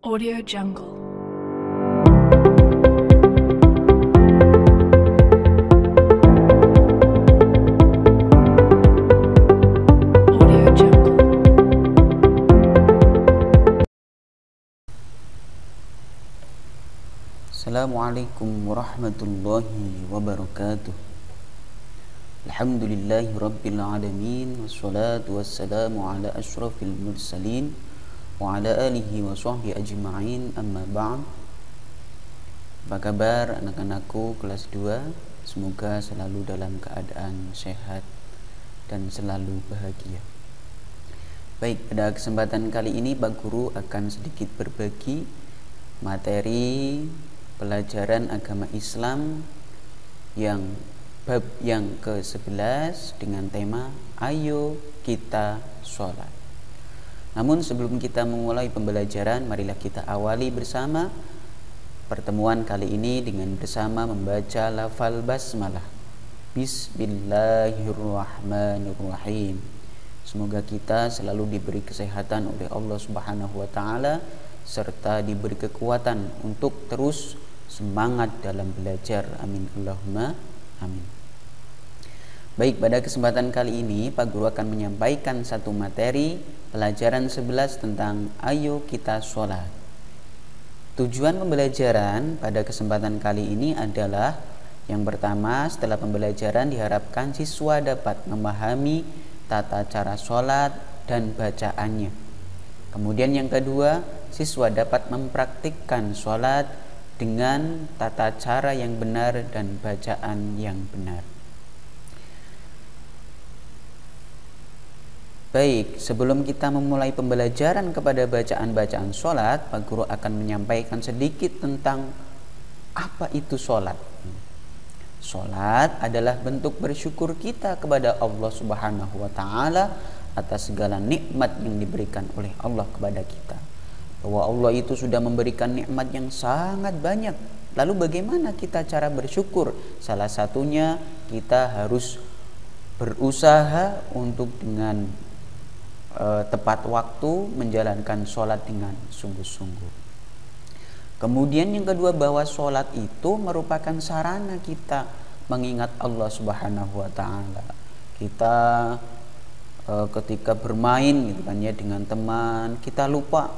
Audio Jungle. Audio Jungle. Assalamualaikum warahmatullahi wabarakatuh. Alhamdulillahi rabbil alamin, wassalatu wassalamu ala ashrafil mursalin wa ala alihi wa sahbihi ajma'in, amma ba'd. Apa kabar anak-anakku kelas 2? Semoga selalu dalam keadaan sehat dan selalu bahagia. Baik, pada kesempatan kali ini Pak Guru akan sedikit berbagi materi pelajaran agama Islam yang bab yang ke-11 dengan tema Ayo Kita Sholat. Namun sebelum kita memulai pembelajaran, marilah kita awali bersama pertemuan kali ini dengan bersama membaca lafal basmalah. Bismillahirrahmanirrahim. Semoga kita selalu diberi kesehatan oleh Allah Subhanahu wa taala serta diberi kekuatan untuk terus semangat dalam belajar. Amin Allahumma amin. Baik, pada kesempatan kali ini Pak Guru akan menyampaikan satu materi pelajaran 11 tentang Ayo Kita Sholat. Tujuan pembelajaran pada kesempatan kali ini adalah yang pertama, setelah pembelajaran diharapkan siswa dapat memahami tata cara sholat dan bacaannya. Kemudian yang kedua, siswa dapat mempraktikkan sholat dengan tata cara yang benar dan bacaan yang benar. Baik, sebelum kita memulai pembelajaran kepada bacaan-bacaan sholat, Pak Guru akan menyampaikan sedikit tentang apa itu sholat. Sholat adalah bentuk bersyukur kita kepada Allah Subhanahu wa taala atas segala nikmat yang diberikan oleh Allah kepada kita. Bahwa Allah itu sudah memberikan nikmat yang sangat banyak. Lalu bagaimana kita cara bersyukur? Salah satunya kita harus berusaha untuk dengan tepat waktu menjalankan sholat dengan sungguh-sungguh. Kemudian yang kedua, bahwa sholat itu merupakan sarana kita mengingat Allah Subhanahu wa taala. Kita ketika bermain gitu kan ya dengan teman, kita lupa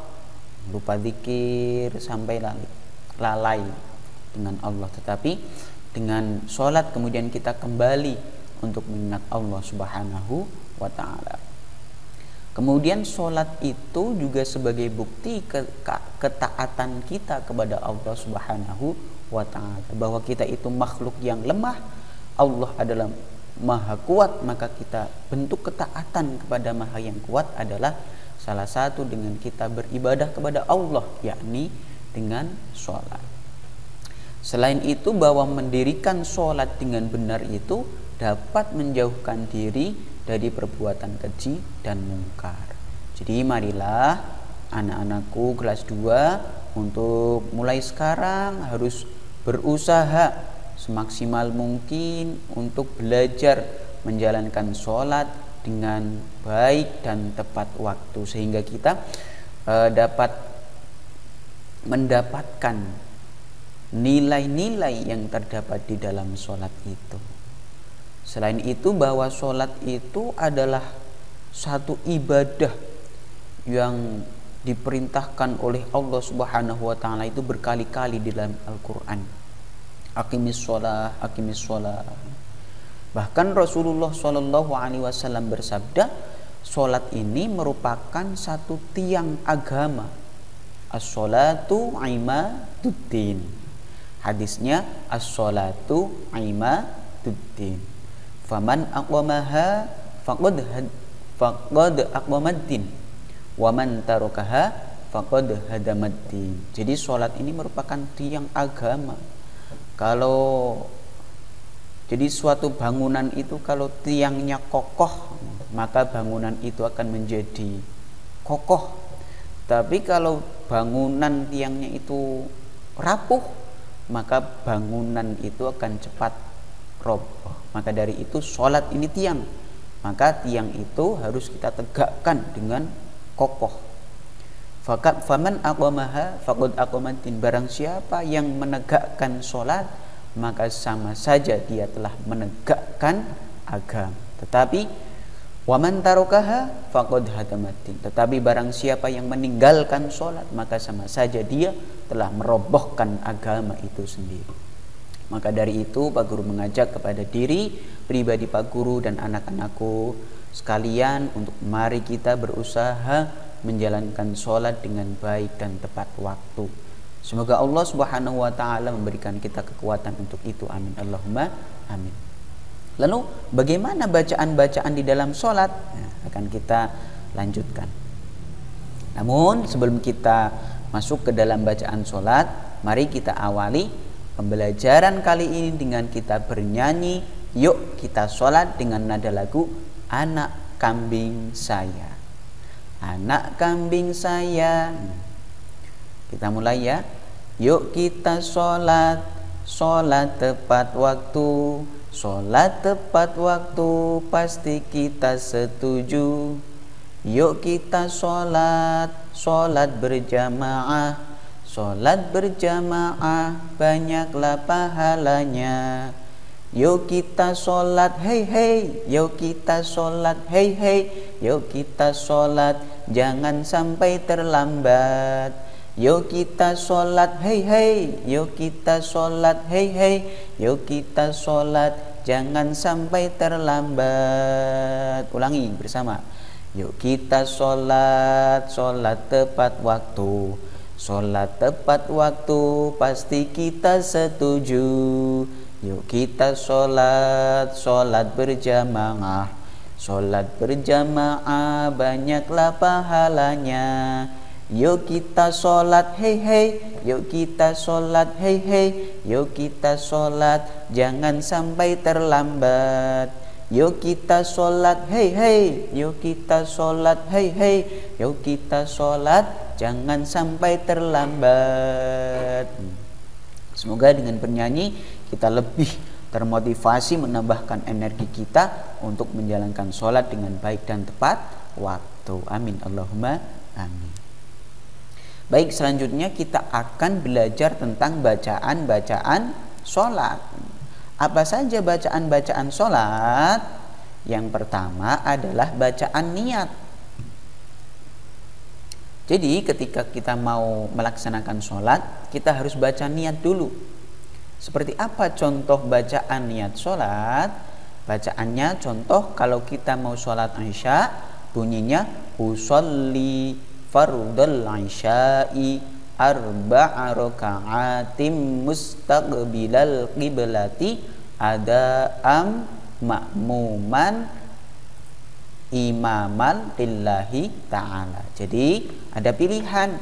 zikir sampai lalai dengan Allah. Tetapi dengan sholat kemudian kita kembali untuk mengingat Allah Subhanahu wa taala. Kemudian sholat itu juga sebagai bukti ketaatan kita kepada Allah Subhanahu wa ta'ala, bahwa kita itu makhluk yang lemah, Allah adalah maha kuat, maka kita bentuk ketaatan kepada maha yang kuat adalah salah satu dengan kita beribadah kepada Allah, yakni dengan sholat. Selain itu, bahwa mendirikan sholat dengan benar itu dapat menjauhkan diri dari perbuatan keji dan mungkar. Jadi marilah anak-anakku kelas 2 untuk mulai sekarang harus berusaha semaksimal mungkin untuk belajar menjalankan sholat dengan baik dan tepat waktu, sehingga kita dapat mendapatkan nilai-nilai yang terdapat di dalam sholat itu. Selain itu, bahwa sholat itu adalah satu ibadah yang diperintahkan oleh Allah Subhanahu wa taala itu berkali-kali di dalam Al-Qur'an. Aqimis shalah, aqimis shalah. Bahkan Rasulullah Shallallahu alaihi wasallam bersabda, sholat ini merupakan satu tiang agama. As-sholatu imaduddin. Hadisnya as-sholatu imaduddin. Faman aqwamaha faqad aqwamaddin wa man tarakaha faqad hadamaddin. Jadi sholat ini merupakan tiang agama. Jadi suatu bangunan itu kalau tiangnya kokoh, maka bangunan itu akan menjadi kokoh. Tapi kalau bangunan tiangnya itu rapuh, maka bangunan itu akan cepat roboh. Maka dari itu sholat ini tiang, maka tiang itu harus kita tegakkan dengan kokoh. Faman aqamaha faqad aqamatin, barang siapa yang menegakkan sholat maka sama saja dia telah menegakkan agama. Tetapi waman tarokaha faqad hadamatin, tetapi barang siapa yang meninggalkan sholat maka sama saja dia telah merobohkan agama itu sendiri. Maka dari itu Pak Guru mengajak kepada diri pribadi Pak Guru dan anak-anakku sekalian untuk mari kita berusaha menjalankan sholat dengan baik dan tepat waktu. Semoga Allah Subhanahu wa taala memberikan kita kekuatan untuk itu. Amin. Allahumma amin. Lalu bagaimana bacaan-bacaan di dalam sholat? Nah, akan kita lanjutkan. Namun sebelum kita masuk ke dalam bacaan sholat, mari kita awali pembelajaran kali ini dengan kita bernyanyi. Yuk kita sholat dengan nada lagu Anak Kambing Saya. Anak kambing saya. Kita mulai ya. Yuk kita sholat, sholat tepat waktu, sholat tepat waktu, pasti kita setuju. Yuk kita sholat, sholat berjamaah, sholat berjamaah, banyaklah pahalanya. Yuk kita sholat, hei hei, yuk kita sholat, hei hei, yuk kita sholat, jangan sampai terlambat. Yuk kita sholat, hei hei, yuk kita sholat, hei hei, yuk kita sholat, jangan sampai terlambat. Ulangi bersama. Yuk kita sholat, sholat tepat waktu, sholat tepat waktu, pasti kita setuju. Yuk kita sholat, sholat berjamaah, sholat berjamaah, banyaklah pahalanya. Yuk kita sholat, hei hei, yuk kita sholat, hei hei, yuk kita sholat, jangan sampai terlambat. Yuk kita sholat, hei hei, yuk kita sholat, hei hei, yuk kita sholat, jangan sampai terlambat. Semoga dengan bernyanyi kita lebih termotivasi, menambahkan energi kita untuk menjalankan sholat dengan baik dan tepat waktu. Amin. Allahumma amin. Baik, selanjutnya kita akan belajar tentang bacaan-bacaan sholat. Apa saja bacaan-bacaan sholat? Yang pertama adalah bacaan niat. Jadi ketika kita mau melaksanakan sholat, kita harus baca niat dulu. Seperti apa contoh bacaan niat sholat? Bacaannya contoh kalau kita mau sholat Isya, bunyinya usolli fardal isya'i arba'a raka'atim mustaqbilal qiblati ada'am ma'muman imaman lillahi ta'ala. Jadi ada pilihan.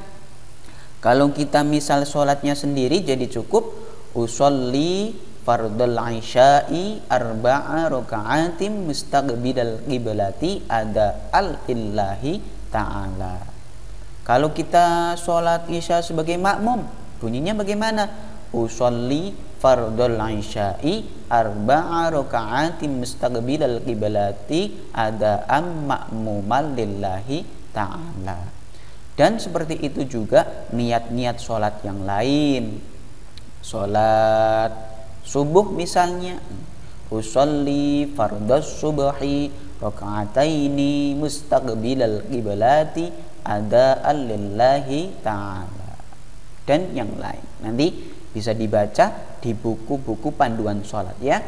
Kalau kita misal sholatnya sendiri jadi cukup usolli fardal isya'i arba'a raka'atim mustaqbilal qiblati ada'al lillahi ta'ala. Kalau kita sholat isya sebagai makmum, bunyinya bagaimana? Usolli fardul isya'i arba'a raka'atin mustaqbilal qiblati ada'am ma'muman lillahi ta'ala. Dan seperti itu juga niat-niat sholat yang lain. Sholat subuh misalnya, usolli fardus subhi raka'ataini mustaqbilal qiblati ada'an lillahi ta'ala, dan yang lain. Nanti bisa dibaca di buku-buku panduan sholat ya.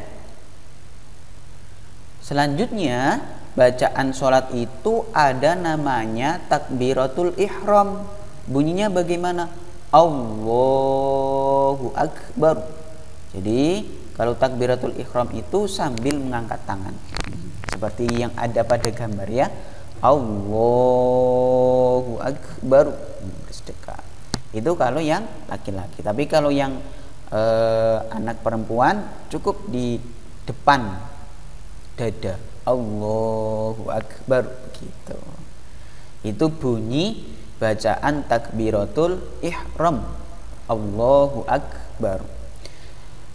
Selanjutnya bacaan sholat itu ada namanya takbiratul ihram. Bunyinya bagaimana? Allahu Akbar. Jadi kalau takbiratul ihram itu sambil mengangkat tangan, seperti yang ada pada gambar ya. Allahu Akbar, bersedekah. Itu kalau yang laki-laki. Tapi kalau yang anak perempuan cukup di depan dada. Allahu Akbar, begitu. Itu bunyi bacaan takbiratul ihram. Allahu Akbar.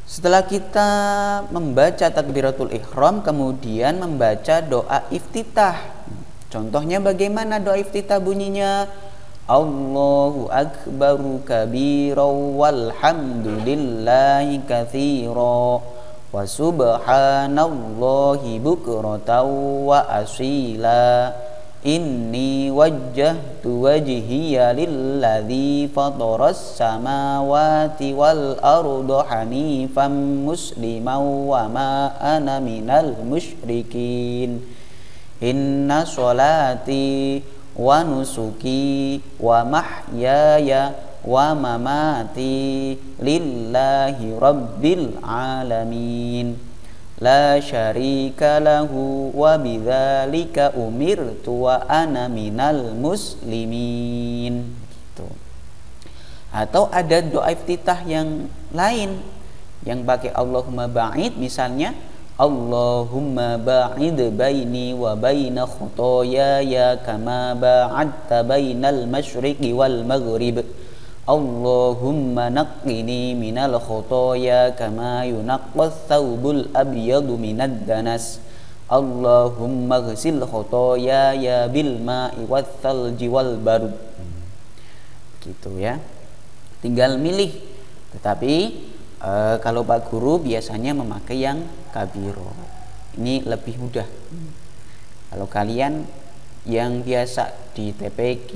Setelah kita membaca takbiratul ihram, kemudian membaca doa iftitah. Contohnya bagaimana doa iftitah bunyinya? Allahu akbaru kabira walhamdulillahi katsira wa subhanallahi bukratan wa asila. Inni wajjahtu wajhiya lilladzi fataras samawati wal arda hanifan musliman wa ma ana minal musyrikin. Inna sholati wa nusuki wa mahyaya wa mamati lillahi rabbil alamin. La syarika lahu wa bidzalika umirtu wa ana minal muslimin. Gitu. Atau ada doa iftitah yang lain yang pakai Allahumma ba'id, misalnya Allahumma ba'id baini wa baina khotoyaya kama ba'adta bainal masyriqi wal maghrib. Allahumma naqqini minal khotoya kama yunaqqas thawbul abyadu minad danas. Allahumma ghsil khotoya ya bil ma'i wath thalji wal barud. Gitu ya. Tinggal milih. Tetapi kalau Pak Guru biasanya memakai yang kabiro. Ini lebih mudah. Kalau kalian yang biasa di TPQ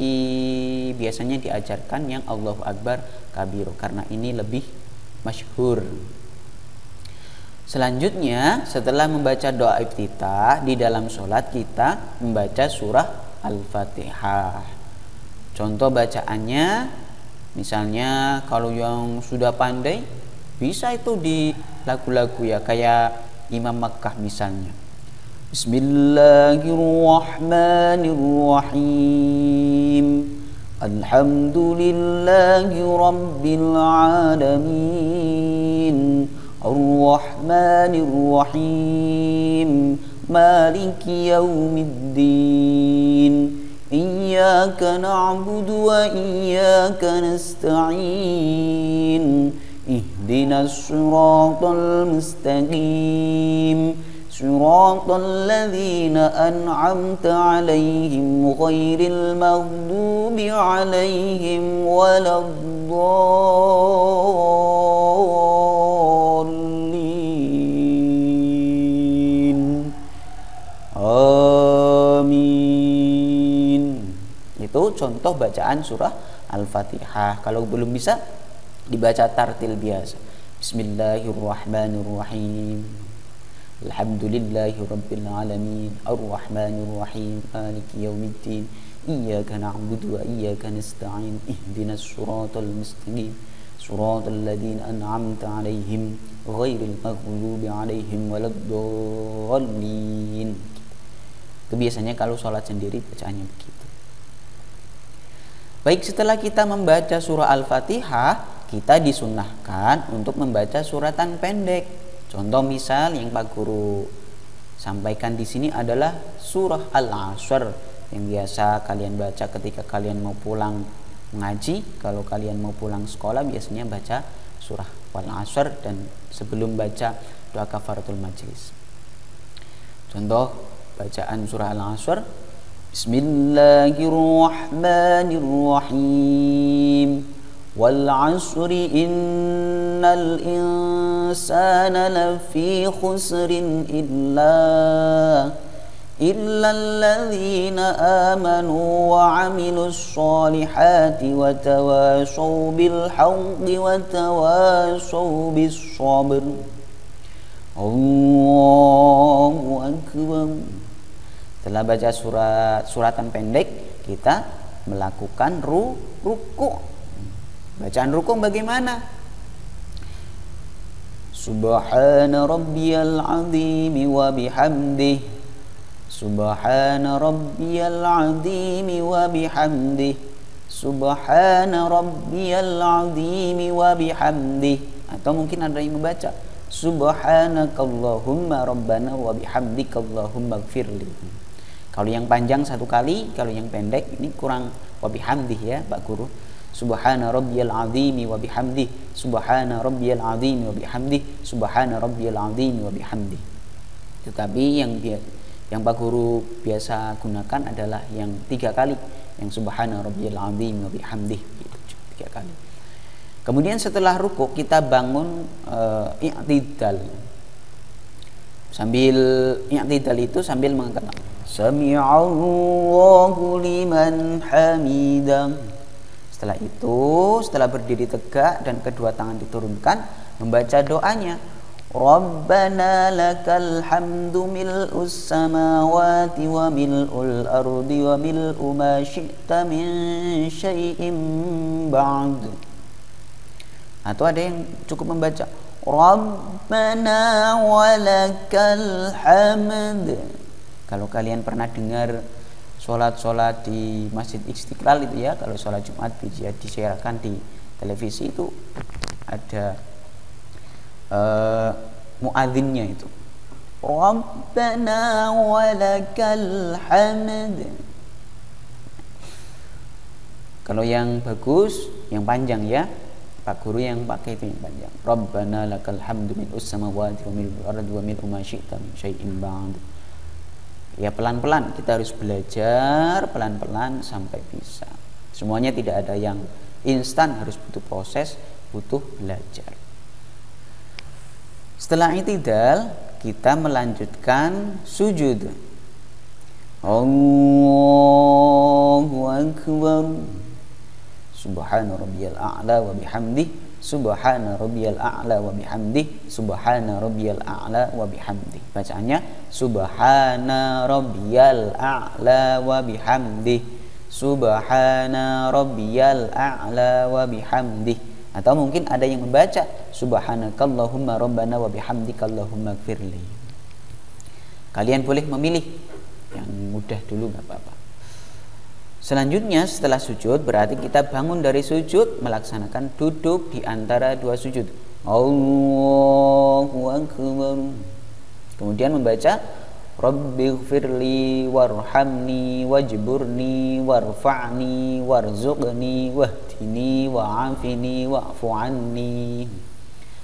biasanya diajarkan yang Allahu Akbar kabiro karena ini lebih masyhur. Selanjutnya setelah membaca doa iftitah di dalam sholat kita membaca surah Al-Fatihah. Contoh bacaannya misalnya kalau yang sudah pandai bisa itu di lagu-lagu ya kayak Imam Makkah misalnya. Bismillahirrahmanirrahim. Alhamdulillahi rabbil alamin. Ar-Rahmanir-Rahim. Maliki yaumiddin. Iyyaka na'budu wa iyyaka nasta'in. Ihdinas siratal mustaqim. Siratal ladzina an'amta 'alaihim ghairil maghdubi 'alaihim waladdallin. Amin. Itu contoh bacaan surah Al-Fatihah. Kalau belum bisa dibaca tartil biasa. Bismillahirrahmanirrahim. Alhamdulillahi rabbil alamin. Ar-Rahmanir-Rahim. Maliki yaumiddin. Iyyaka na'budu wa iyyaka nasta'in. Ihdinas siratal mustaqim. Siratal ladzina an'amta 'alaihim ghairil maghdubi 'alaihim waladdallin. Itu biasanya kalau sholat sendiri bacaannya begitu. Baik, setelah kita membaca surah Al-Fatihah, kita disunnahkan untuk membaca suratan pendek. Contoh misal yang Pak Guru sampaikan di sini adalah surah Al-Asr yang biasa kalian baca ketika kalian mau pulang mengaji. Kalau kalian mau pulang sekolah biasanya baca surah Al-Asr dan sebelum baca doa kafaratul majlis. Contoh bacaan surah Al-Asr. Bismillahirrahmanirrahim. Wal 'asri innal insana lafi khusrin illa alladzina amanu wa 'amilus solihati wa tawasaw bil haqqi wa tawasaw bis sabr. Allahu akbar. Setelah baca suratan pendek, kita melakukan ruku'. Bacaan ruku' bagaimana? Subhana rabbiyal azim wa bihamdih. Subhana rabbiyal azim wa bihamdih. Subhana rabbiyal azim wa bihamdih. Atau mungkin ada yang membaca Subhanakallahumma rabbana wa bihamdika Allahumma gfirli. Kalau yang panjang satu kali, kalau yang pendek ini kurang wa bihamdih ya Pak Guru. Subhana rabbiyal azimi wa bihamdih. Subhana rabbiyal azimi wa bihamdih. Subhana rabbiyal azimi wa bihamdih. Tetapi yang Pak Guru biasa gunakan adalah yang 3 kali. yang subhana rabbiyal azim wa bihamdih gitu, 3 kali. Kemudian setelah rukuk kita bangun i'tidal. Sambil i'tidal itu sambil mengatakan sami'allahu liman hamidah. Setelah itu, setelah berdiri tegak dan kedua tangan diturunkan, membaca doanya Rabbana lakal hamdu mil'us samawati wa mil'ul ardi wa mil'u ma syi'ta min syai'in ba'd. Atau ada yang cukup membaca Rabbana walakal hamd. Kalau kalian pernah dengar sholat-sholat di Masjid Istiqlal itu ya, kalau sholat Jumat disiarkan di televisi itu ada muadzinnya itu Rabbana walakal hamd. Kalau yang bagus, yang panjang ya, Pak Guru yang pakai itu yang panjang. Rabbana lakal hamdu mil'us samawati wa mil'ul ardi wa mil'u ma syi'ta min syai'in ba'd. Ya pelan-pelan, kita harus belajar pelan-pelan sampai bisa. Semuanya tidak ada yang instan, harus butuh proses, butuh belajar. Setelah i'tidal, kita melanjutkan sujud. Allahu akbar. Subhana rabbiyal a'la wa bihamdih. Subhana rabbiyal a'la wa bihamdih. Subhana rabbiyal a'la wa bihamdih. Bacaannya Subhana rabbiyal a'la wa bihamdih. Subhana rabbiyal a'la wa bihamdih. Atau mungkin ada yang membaca Subhanakallahumma rabbana wa bihamdika Allahumma gfirli. Kalian boleh memilih yang mudah dulu, gak apa-apa. Selanjutnya setelah sujud berarti kita bangun dari sujud melaksanakan duduk di antara 2 sujud. Allahu akbar. Kemudian membaca Rabbighfirli warhamni wajburni warfa'ni warzuqni wahdini wa'afini wa'fu anni.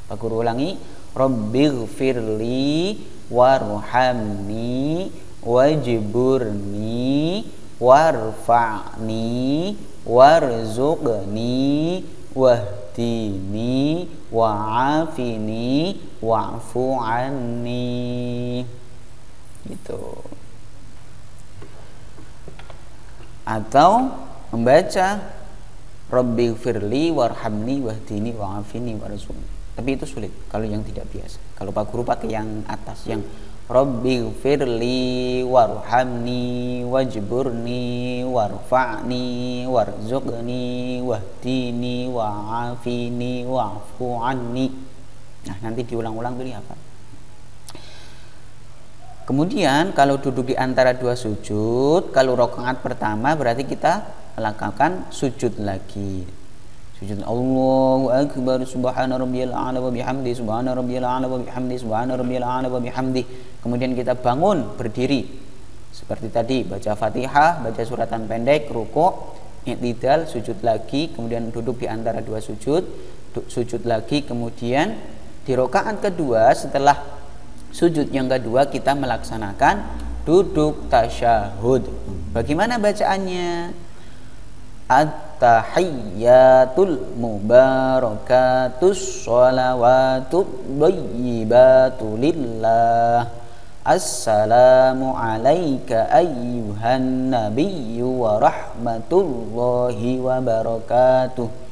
Pak Guru ulangi. Rabbighfirli warhamni wajburni warfa'ni warzuqni wahdini wa'afini wa'fu anni. Gitu. Atau membaca Rabbighfirli warhamni wahdini wa'afini warzuqni. Tapi itu sulit kalau yang tidak biasa. Kalau Pak Guru pakai yang atas, yang Rabbighfirli warhamni wajburni warfa'ni warzuqni wahdini wa'afini wa'fu anni. Nah, nanti diulang-ulang dulu apa. Kemudian kalau duduk di antara 2 sujud, kalau rakaat pertama berarti kita melakukan sujud lagi. Sujud Allahu akbar subhana rabbiyal a'la wa bihamdi subhana rabbiyal a'la wa bihamdi subhana rabbiyal a'la wa bihamdi. Kemudian kita bangun berdiri seperti tadi, baca Fatihah, baca suratan pendek, rukuk, i'tidal, sujud lagi, kemudian duduk di antara 2 sujud, sujud lagi, kemudian di rakaat kedua setelah sujud yang kedua kita melaksanakan duduk tasyahud. Bagaimana bacaannya? At-tahiyyatul mubarakatus sholawatut thayyibatu lillah. Assalamu alayka ayyuhan nabiyyu wa rahmatullahi wa barakatuh.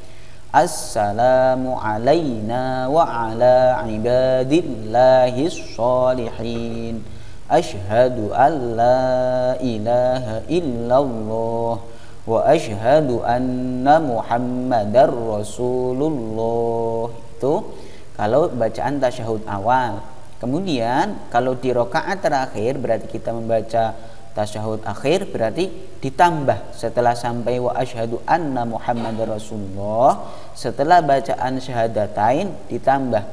Assalamu alayna wa ala ibadillahis sholihin. Ashhadu an la ilaha illallah wa asyhadu anna Muhammadar Rasulullah. Itu kalau bacaan tasyahud awal. Kemudian kalau di rakaat terakhir berarti kita membaca tasyahud akhir, berarti ditambah setelah sampai wa asyhadu anna Muhammadar Rasulullah, setelah bacaan syahadatain ditambah,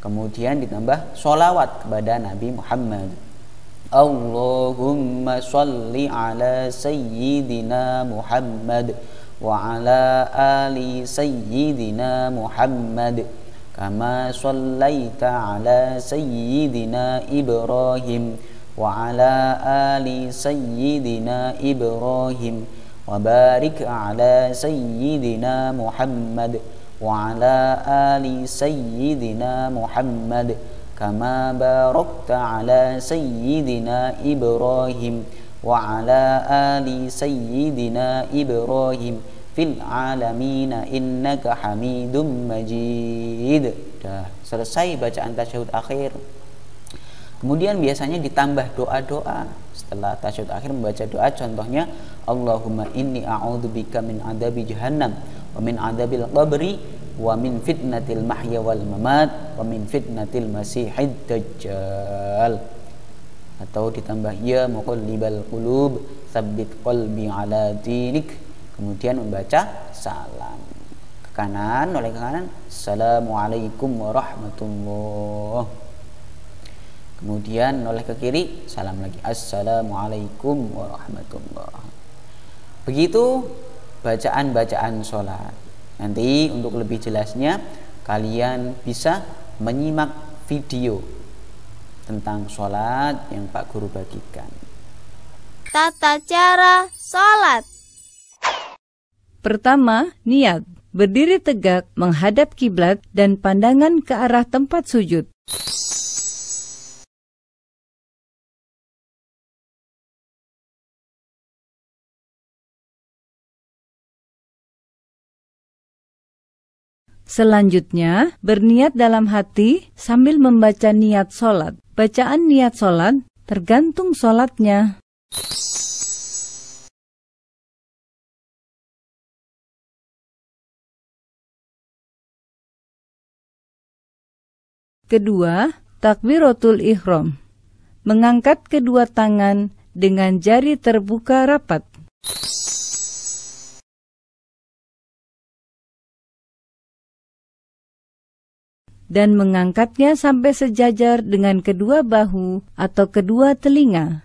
kemudian ditambah sholawat kepada Nabi Muhammad. Allahumma sholli ala sayyidina Muhammad wa ala ali sayyidina Muhammad kama shallaita ala sayyidina Ibrahim wa ala ali sayyidina Ibrahim. wa barik ala sayyidina Muhammad wa ala ali sayyidina Muhammad kama barakta ala sayyidina Ibrahim wa ala ali sayyidina Ibrahim fil alamina innaka hamidum majid. Dah selesai bacaan tasyahud akhir. Kemudian biasanya ditambah doa-doa. Setelah tasyahud akhir membaca doa, contohnya Allahumma inni a'udzubika min adabi jahannam wa min adabil qabri wa min fitnatil mahya wal mamat wa min fitnatil masihid dajjal. Atau ditambah ya muqallibal qulub tsabbit qalbi ala dinik. Kemudian membaca salam ke kanan, oleh ke kanan assalamualaikum warahmatullah. Kemudian oleh ke kiri salam lagi assalamualaikum warahmatullah. Begitu bacaan-bacaan sholat. Nanti untuk lebih jelasnya kalian bisa menyimak video tentang sholat yang Pak Guru bagikan. Tata cara sholat. Pertama, niat. Berdiri tegak menghadap kiblat dan pandangan ke arah tempat sujud. Selanjutnya, berniat dalam hati sambil membaca niat sholat. Bacaan niat sholat tergantung sholatnya. Kedua, takbiratul ihram. Mengangkat kedua tangan dengan jari terbuka rapat. Dan mengangkatnya sampai sejajar dengan kedua bahu atau kedua telinga.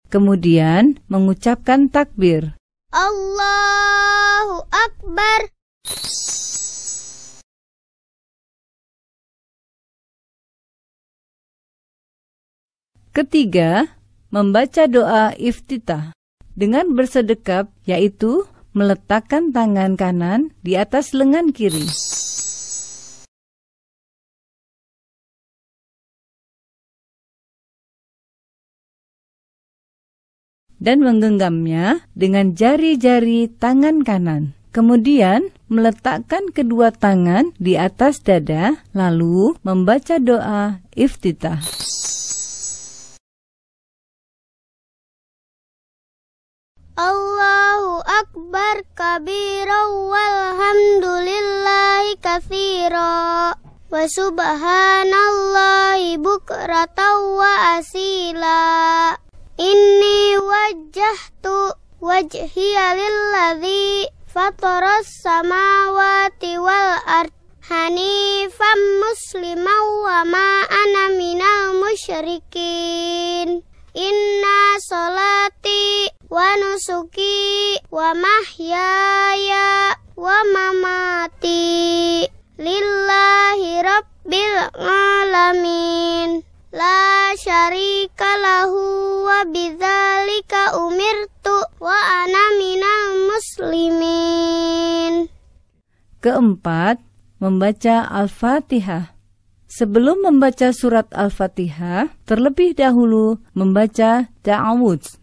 Kemudian mengucapkan takbir. Allahu Akbar. Ketiga, membaca doa iftitah. Dengan bersedekap, yaitu meletakkan tangan kanan di atas lengan kiri. Dan menggenggamnya dengan jari-jari tangan kanan. Kemudian meletakkan kedua tangan di atas dada, lalu membaca doa iftitah. Allahu Akbar kabira walhamdulillahi katsira wa subhanallahi bukratan wa asila. Inni wajjahtu wajhiya lilladzi fataras samawati wal ard hanifan musliman wa ma ana minal musyrikin. Inna sholati wa nusuki wa mahyaya wa mamati lillahi rabbil alamin la syarika lahu wa bidzalika umirtu wa ana minal muslimin. Keempat, membaca Al-Fatihah. Sebelum membaca surat Al-Fatihah, terlebih dahulu membaca ta'awudz.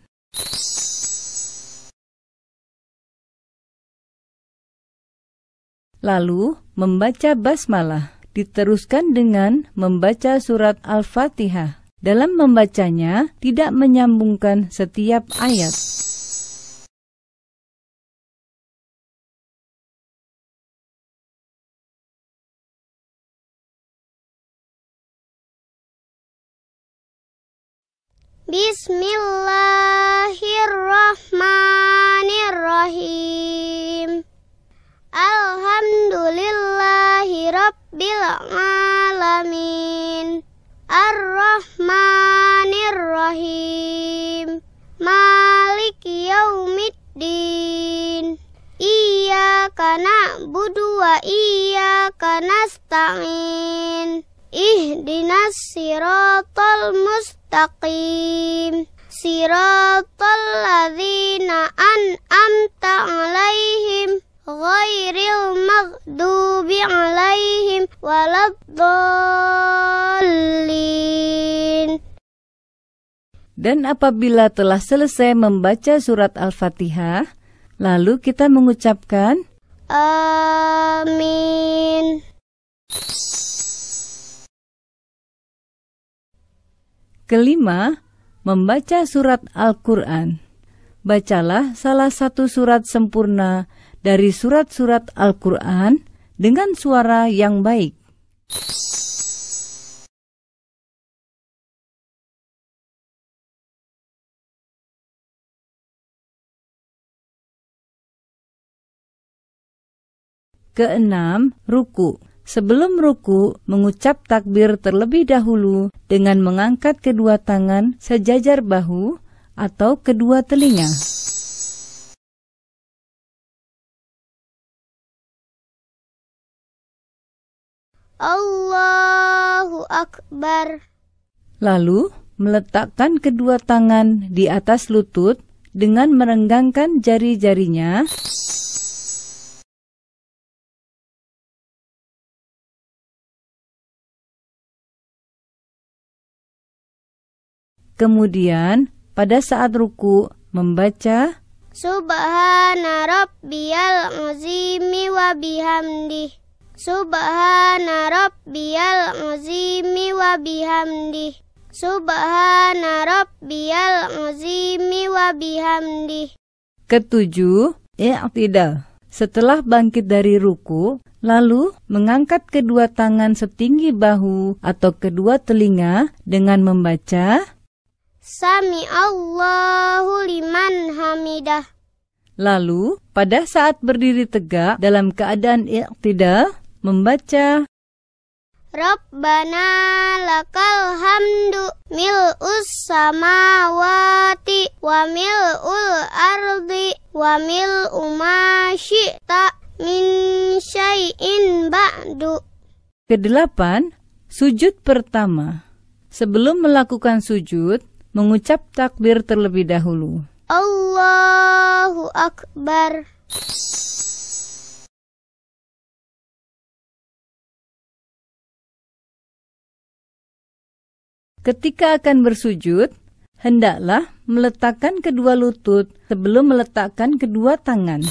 Lalu membaca basmalah, diteruskan dengan membaca surat Al-Fatihah. Dalam membacanya, tidak menyambungkan setiap ayat. Bismillahirrahmanirrahim. Alhamdulillahi rabbil alamin. Ar-Rahmanir-Rahim. Maliki yaumiddin. Iyyaka na'budu wa iyyaka nasta'in. ihdinas siratal mustaqim siratal ladzina an'amta 'alaihim ghairil maghdubi 'alaihim waladdallin. Dan apabila telah selesai membaca surat Al-Fatihah, lalu kita mengucapkan Amin. Kelima, membaca surat Al-Quran. Bacalah salah satu surat sempurna dari surat-surat Al-Quran dengan suara yang baik. Keenam, ruku. Sebelum ruku, mengucap takbir terlebih dahulu dengan mengangkat kedua tangan sejajar bahu atau kedua telinga. Allahu Akbar. Lalu, meletakkan kedua tangan di atas lutut dengan merenggangkan jari-jarinya. Kemudian, pada saat ruku, membaca Subhana rabbiyal azimi wa bihamdih. Subhana rabbiyal azimi wa bihamdih. Subhana rabbiyal azimi wa bihamdih. Ketujuh, i'tidal. Setelah bangkit dari ruku, lalu mengangkat kedua tangan setinggi bahu atau kedua telinga dengan membaca Sami Allahu liman hamidah. Lalu, pada saat berdiri tegak dalam keadaan i'tidal, membaca Rabbana lakal hamdu mil'us samawati wa mil'ul ardi wa mil'u ma syi'ta min syai'in ba'du. Kedelapan, sujud pertama. Sebelum melakukan sujud, mengucap takbir terlebih dahulu. Allahu Akbar. Ketika akan bersujud, hendaklah meletakkan kedua lutut sebelum meletakkan kedua tangan.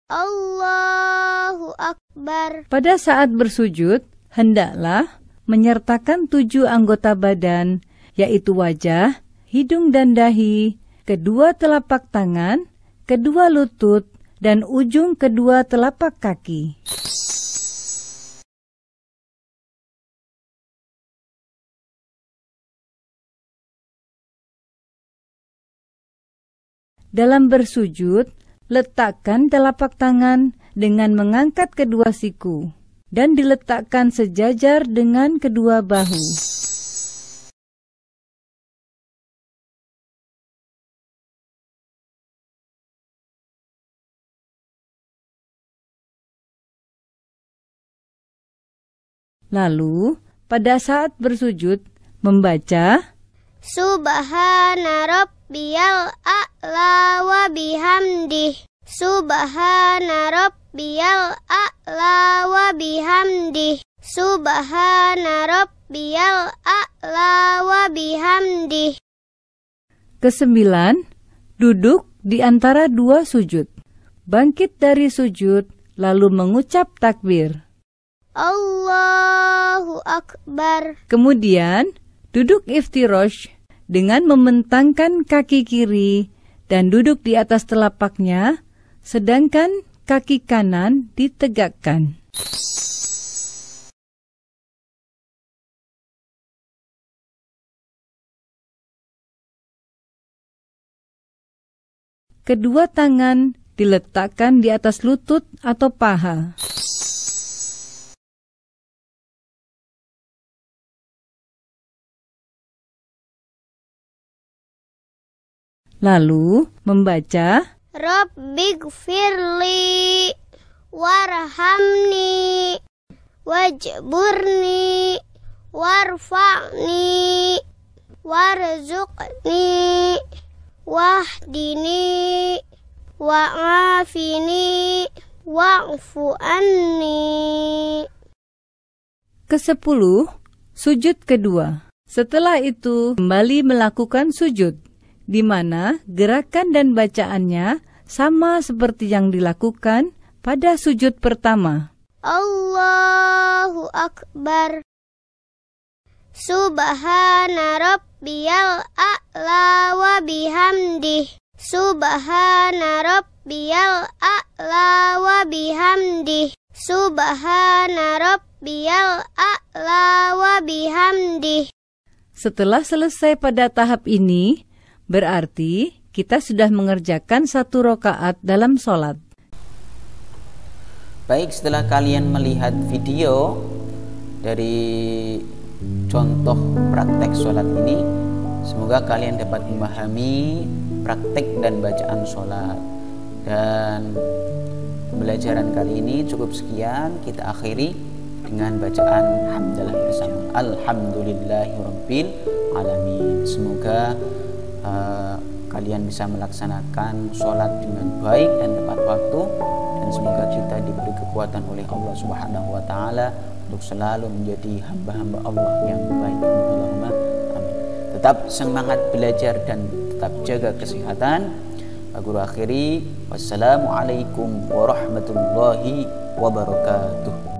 Allahu Akbar. Pada saat bersujud, hendaklah menyertakan 7 anggota badan, yaitu wajah, hidung dan dahi, kedua telapak tangan, kedua lutut, dan ujung kedua telapak kaki. Dalam bersujud, letakkan telapak tangan dengan mengangkat kedua siku dan diletakkan sejajar dengan kedua bahu. Lalu, pada saat bersujud, membaca Subhana rabbiyal a'la wa bihamdih. Subhana rabbiyal a'la wa bihamdih. Subhana rabbiyal a'la wa bihamdih. Kesembilan, duduk di antara dua sujud. Bangkit dari sujud, lalu mengucap takbir. Allahu Akbar. Kemudian, duduk iftirosh dengan membentangkan kaki kiri dan duduk di atas telapaknya, sedangkan kaki kanan ditegakkan. Kedua tangan diletakkan di atas lutut atau paha. Lalu membaca Rabbighfirli warhamni wajburni warfa'ni warzuqni wahdini wa'afini wa'fu anni. Ke-10, sujud kedua. Setelah itu kembali melakukan sujud, di mana gerakan dan bacaannya sama seperti yang dilakukan pada sujud pertama. Allahu Akbar. Subhana rabbiyal a'la wa bihamdih. Subhana rabbiyal a'la wa bihamdih. Subhana rabbiyal a'la wa bihamdih. Setelah selesai pada tahap ini, berarti kita sudah mengerjakan 1 rakaat dalam sholat. Baik, setelah kalian melihat video dari contoh praktek sholat ini, semoga kalian dapat memahami praktek dan bacaan sholat. Dan pembelajaran kali ini cukup sekian, kita akhiri dengan bacaan hamdalah bersama. Alhamdulillahirabbil alamin. Semoga kalian bisa melaksanakan sholat dengan baik dan tepat waktu, dan semoga kita diberi kekuatan oleh Allah Subhanahu wa taala untuk selalu menjadi hamba-hamba Allah yang baik. Allahumma amin. Tetap semangat belajar dan tetap jaga kesehatan. Guru akhiri, wassalamualaikum warahmatullahi wabarakatuh.